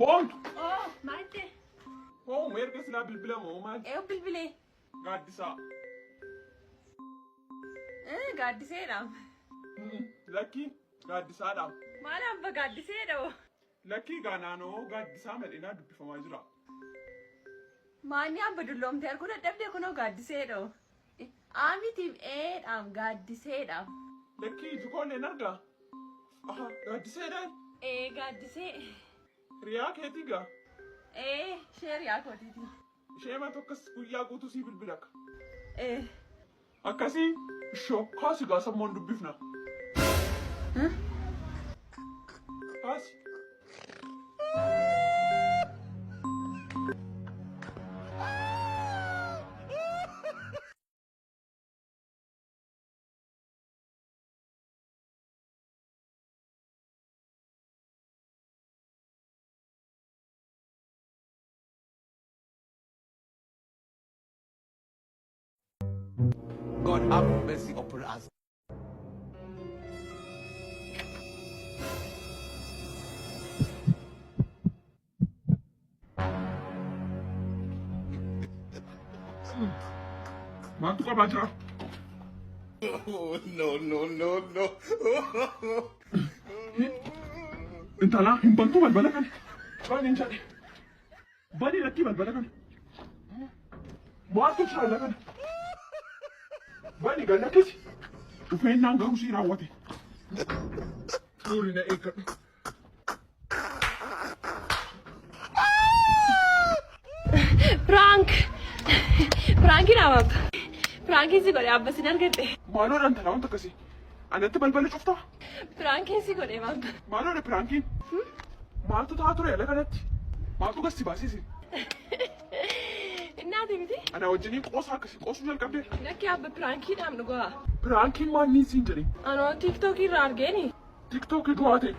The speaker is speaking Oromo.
Bond. Oh, malte. Oh, mereka sila bilbila mo, man. Bilbile. Gaddisa. Gaddisera. Lucky, gaddisa da. Maal abba gaddisera. Lucky ganano, gaddisa medina dubbifamaa jira. Maanni abba dulloomte arguu dadhabde kunoo gaddisera. Aamiitiif gaddisera. Lucky ijoolleen argaa. Aha, gaddiseedhaan. Gaddisee. Riyaa keetiigaa. Ishee riyaa kootiiti. Ishee maa tokkos guyyaa guutuu sii bilbilaka. Akkasii kaasi gaa sammoon dubbifna. Kaasi. God have mercy upon us. Maaltu qabaa jira? Oh, no. Intala hin bantu balbala kana. Bani hin jedhe. Bani lakkii balbala kana. Maaltu jira kana? Bani gallakkisi. Dhufeennaan garuu sii raawwate. Fuuli na eeggadhu. Prankiin ababa. Prankiin si godhe abba sin argadhe. Maaloodhaan talaa wanta akkasii. Anatti balbala cuftaa? Prankiin si godhe abba. Maaloodha piraankiin? Maaltu ta'aa ture ala kanatti? Maaltu gasti baasisi? Naati miti. Ana wajjiniin qoosaa akkasii qoosuu jalqabdee. Lakki abba piraankiidhaan nu go'a. Piraankiin maal niin siin jedhe? Anoo tiiktookii irraa argeeni. Tiktookii du'aa ta'e.